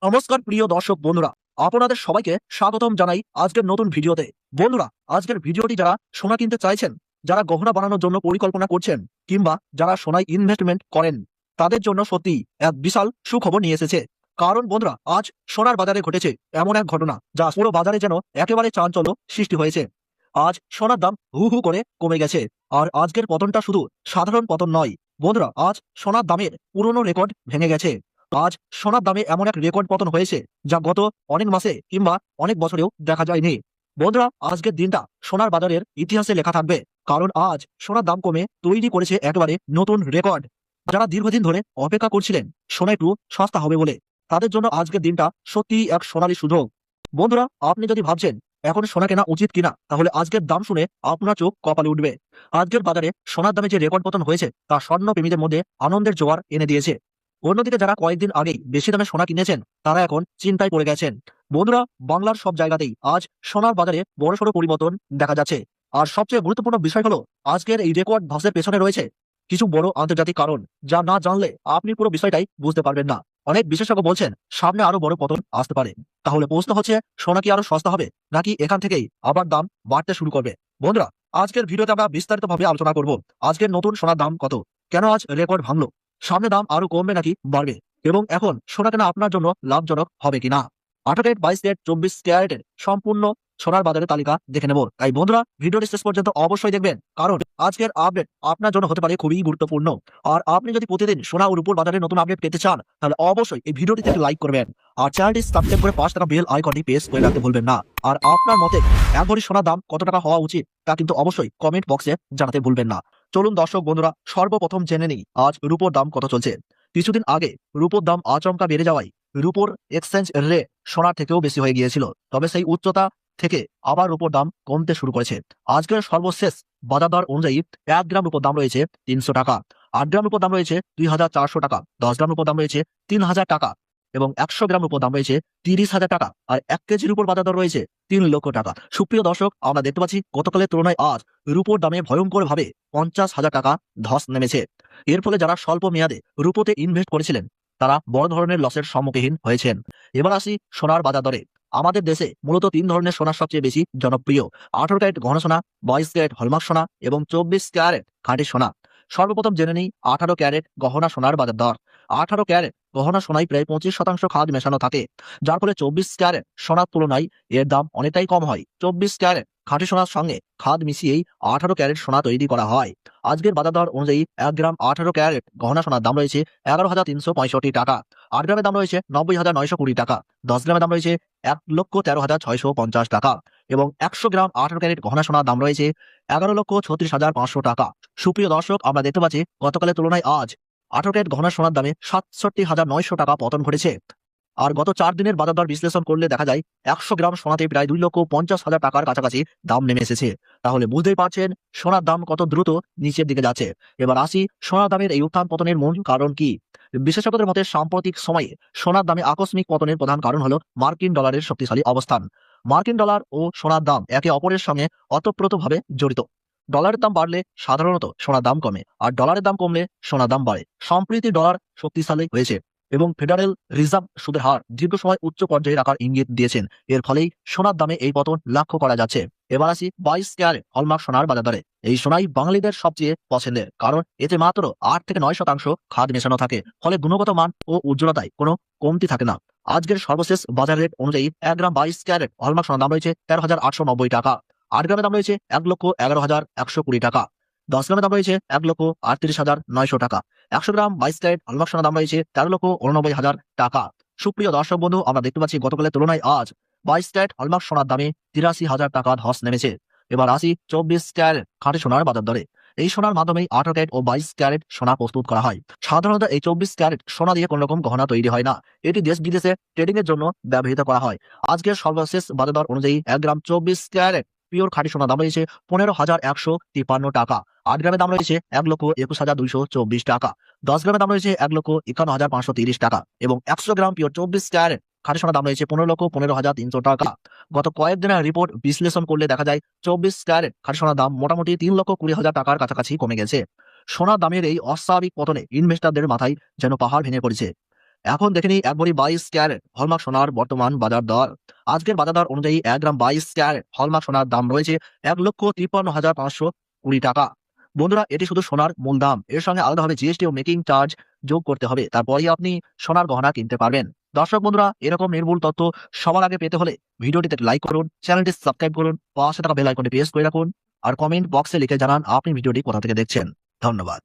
নমস্কার প্রিয় দর্শক বন্ধুরা, আপনাদের সবাইকে স্বাগতম জানাই আজকের নতুন ভিডিওতে। বন্ধুরা, আজকের ভিডিওটি যারা সোনা কিনতে চাইছেন, যারা গহনা বানানোর জন্য পরিকল্পনা করছেন, কিংবা যারা সোনায় ইনভেস্টমেন্ট করেন, তাদের জন্য সত্যি এক বিশাল সুখবর নিয়ে এসেছে। কারণ বন্ধুরা, আজ সোনার বাজারে ঘটেছে এমন এক ঘটনা যা পুরো বাজারে যেন একেবারে চাঞ্চল্য সৃষ্টি হয়েছে। আজ সোনার দাম হু হু করে কমে গেছে। আর আজকের পতনটা শুধু সাধারণ পতন নয় বন্ধুরা, আজ সোনার দামের পুরনো রেকর্ড ভেঙে গেছে। আজ সোনার দামে এমন এক রেকর্ড পতন হয়েছে যা গত অনেক মাসে কিংবা অনেক বছরেও দেখা যায়নি। বন্ধুরা, আজকের দিনটা সোনার বাজারের ইতিহাসে লেখা থাকবে, কারণ আজ সোনার দাম কমে তৈরি করেছে একেবারে নতুন রেকর্ড। যারা দীর্ঘদিন ধরে অপেক্ষা করছিলেন সোনা একটু সস্তা হবে বলে, তাদের জন্য আজকের দিনটা সত্যিই এক সোনালী সুযোগ। বন্ধুরা, আপনি যদি ভাবছেন এখন সোনা কেনা উচিত কিনা, তাহলে আজকের দাম শুনে আপনার চোখ কপালে উঠবে। আজকের বাজারে সোনার দামে যে রেকর্ড পতন হয়েছে তা স্বর্ণ প্রেমীদের মধ্যে আনন্দের জোয়ার এনে দিয়েছে। অন্যদিকে যারা কয়েকদিন আগেই বেশি দামে সোনা কিনেছেন, তারা এখন চিন্তায় পড়ে গেছেন। বন্ধুরা, বাংলার সব জায়গাতেই আজ সোনার বাজারে বড়সড় পরিবর্তন দেখা যাচ্ছে। আর সবচেয়ে গুরুত্বপূর্ণ বিষয় হলো, আজকের এই রেকর্ড ধসের পেছনে রয়েছে কিছু বড় আন্তর্জাতিক কারণ, যা না জানলে আপনি পুরো বিষয়টাই বুঝতে পারবেন না। অনেক বিশেষজ্ঞ বলছেন সামনে আরো বড় পতন আসতে পারে। তাহলে প্রশ্ন হচ্ছে, সোনা কি আরো সস্তা হবে, নাকি এখান থেকেই আবার দাম বাড়তে শুরু করবে? বন্ধুরা, আজকের ভিডিওতে আমরা বিস্তারিতভাবে আলোচনা করব আজকের নতুন সোনার দাম কত, কেন আজ রেকর্ড ভাঙলো, সামনে দাম আরো কমবে নাকি বাড়বে, এবং এখন সোনা কেনা আপনার জন্য লাভজনক হবে কিনা। 18 ক্যারেট, 22 ক্যারেট, 24 ক্যারেটের সম্পূর্ণ সোনার বাজারের তালিকা দেখে নেব। তাই বন্ধুরা, ভিডিওটি শেষ পর্যন্ত অবশ্যই দেখবেন, কারণ আজকের আপডেট আপনার জন্য হতে পারে খুবই গুরুত্বপূর্ণ। আর আপনি যদি প্রতিদিন সোনা ও রূপোর বাজারে নতুন আপডেট পেতে চান, তাহলে অবশ্যই এই ভিডিওটিতে লাইক করবেন আর চ্যানেলটি সাবস্ক্রাইব করে পাশে থাকা বেল আইকনটি প্রেস করে রাখতে ভুলবেন না। আর আপনার মতে এক ভরি সোনার দাম কত টাকা হওয়া উচিত, তা কিন্তু অবশ্যই কমেন্ট বক্সে জানাতে ভুলবেন না। চলুন দর্শক বন্ধুরা, সর্বপ্রথম জেনে নিই আজ রূপোর দাম কত চলছে। কিছুদিন আগে রূপোর দাম আচমকা বেড়ে যাওয়ায় রূপোর এক্সচেঞ্জ রেট সোনার থেকেও বেশি হয়ে গিয়েছিল। তবে সেই উচ্চতা থেকে আবার রূপোর দাম কমতে শুরু করেছে। আজকের সর্বশেষ বাজার দর অনুযায়ী 1 গ্রাম রূপোর দাম রয়েছে 300 টাকা, 8 গ্রাম রূপোর দাম রয়েছে 2400 টাকা, 10 গ্রাম রূপোর দাম রয়েছে 3000 টাকা এবং 100 গ্রাম রূপোর দাম রয়েছে 30,000 টাকা। আর 1 কেজির উপর বাজার দর রয়েছে 3 লক্ষ টাকা। সুপ্রিয় দর্শক, আমরা দেখতে পাচ্ছি গতকালের তুলনায় আজ রূপোর দামে ভয়ঙ্কর ভাবে 50,000 টাকা ধস নেমেছে। এর ফলে যারা স্বল্প মেয়াদে রূপোতে ইনভেস্ট করেছিলেন, তারা বড় ধরনের লসের সম্মুখীন হয়েছেন। এবার আসি সোনার বাজার দরে। আমাদের দেশে মূলত 3 ধরনের সোনা সবচেয়ে বেশি জনপ্রিয়: 18 ক্যারেট ঘন সোনা, 22 ক্যারেট হলমার্ক সোনা এবং 24 ক্যারেট খাঁটি সোনা। সর্বপ্রথম জেনে নিই 18 ক্যারেট গহনা সোনার বাজার দর। 18 ক্যারেট গহনা সোনায় প্রায় 25% খাদ মেশানো থাকে, যার ফলে 24 ক্যারেট সোনার তুলনায় এর দাম অনেকটাই কম হয়। 24 ক্যারেট খাঁটি সোনার সঙ্গে খাদ মিশিয়েই 18 ক্যারেট সোনা তৈরি করা হয়। আজকের বাজার দর অনুযায়ী 1 গ্রাম 18 ক্যারেট গহনা সোনার দাম রয়েছে 11,365 টাকা, 8 গ্রামের দাম রয়েছে 90,920 টাকা, 10 গ্রামের দাম রয়েছে 1,13,650 টাকা এবং 100 গ্রাম 18 ক্যারেট গহনা সোনার দাম রয়েছে 11,36,500 টাকা। সুপ্রিয় দর্শক, আমরা দেখতে পাচ্ছি গতকালের তুলনায় আজ 18 ক্যারেট গহনা সোনার দামে 67,900 টাকা পতন ঘটেছে। আর গত 4 দিনের বাজার দর বিশ্লেষণ করলে দেখা যায় 100 গ্রাম সোনাতে প্রায় 2,50,000 টাকার কাছাকাছি দাম নেমে এসেছে। তাহলে বুঝতেই পারছেন সোনার দাম কত দ্রুত নিচের দিকে যাচ্ছে। এবার আসি, সোনার দামের এই উত্থান পতনের মূল কারণ কি। বিশেষজ্ঞদের মতে সাম্প্রতিক সময়ে সোনার দামে আকস্মিক পতনের প্রধান কারণ হলো মার্কিন ডলারের শক্তিশালী অবস্থান। মার্কিন ডলার ও সোনার দাম একে অপরের সঙ্গে ওতপ্রোতভাবে জড়িত। ডলারের দাম বাড়লে সাধারণত সোনার দাম কমে, আর ডলারের দাম কমলে সোনার দাম বাড়ে। সম্প্রতি ডলার শক্তিশালী হয়েছে এবং ফেডারেল রিজার্ভ সুদের হার দীর্ঘ সময় উচ্চ পর্যায়ে রাখার ইঙ্গিত দিয়েছেন। এর ফলেই সোনার দামে এই পতন লক্ষ্য করা যাচ্ছে। এবার আসি 22 ক্যারেট হলমার্ক সোনার বাজার দরে। এই সোনাই বাঙালিদের সবচেয়ে পছন্দের, কারণ এতে মাত্র 8 থেকে 9% খাদ মেশানো থাকে, ফলে গুণগত মান ও উজ্জ্বলতায় কোনো কমতি থাকে না। আজকের সর্বশেষ বাজার রেট অনুযায়ী 1 গ্রাম 22 ক্যারেট হলমার্ক সোনার দাম রয়েছে 13,890 টাকা, 8 গ্রামের দাম রয়েছে 1,11,120 টাকা, 10 গ্রামের দাম রয়েছে 1,38,900 টাকা, 100 গ্রাম 22 ক্যারেট হলমার্ক সোনার দাম রয়েছে 13,89,000 টাকা। সুপ্রিয় দর্শক বন্ধু, আমরা দেখতে পাচ্ছি গতকালের তুলনায় আজ 22 ক্যারেট হলমার্ক সোনার দামে 83,000 টাকা ধস নেমেছে। এবার আসি 24 ক্যারেট খাঁটি সোনার বাজার দরে। এই সোনার মাধ্যমে 18 ক্যারেট ও 22 ক্যারেট সোনা প্রস্তুত করা হয়। সাধারণত এই 24 ক্যারেট সোনা দিয়ে কোনো রকম গহনা তৈরি হয় না, এটি দেশ বিদেশে ট্রেডিং এর জন্য ব্যবহৃত করা হয়। আজকের সর্বশেষ বাজার দর অনুযায়ী 1 গ্রাম 24 ক্যারেট পিওর খাঁটি সোনার দাম রয়েছে 15,153 টাকা, 8 গ্রামের দাম রয়েছে 1,21,224 টাকা, 10 গ্রামের দাম রয়েছে 1,51,530 টাকা এবং 100 গ্রাম পিওর 24 ক্যারেট খাঁটি সোনার দাম রয়েছে 15,15,300 টাকা। গত কয়েকদিনের রিপোর্ট বিশ্লেষণ করলে দেখা যায় 24 ক্যারেট খাঁটি সোনার দাম মোটামুটি 3,20,000 টাকার কাছাকাছি কমে গেছে। সোনার দামের এই অস্বাভাবিক পতনে ইনভেস্টরদের মাথায় যেন পাহাড় ভেঙে পড়েছে। এখন দেখে নিই 1 ভরি 22 ক্যারেট হলমার্ক সোনার বর্তমান বাজার দর। আজকের বাজার দর অনুযায়ী 1 গ্রাম 22 ক্যারেট হলমার্ক সোনার দাম রয়েছে 1,53,520 টাকা। বন্ধুরা, এটি শুধু সোনার মূল দাম, এর সঙ্গে আলাদাভাবে জিএসটি ও মেকিং চার্জ যোগ করতে হবে, তারপরেই আপনি সোনার গহনা কিনতে পারবেন। দর্শক বন্ধুরা, এরকম নির্ভুল তথ্য সবার আগে পেতে হলে ভিডিওটিতে লাইক করুন, চ্যানেলটি সাবস্ক্রাইব করুন, পাশে থাকা বেল আইকনটি প্রেস করে রাখুন আর কমেন্ট বক্সে লিখে জানান আপনি ভিডিওটি কোথা থেকে দেখছেন। ধন্যবাদ।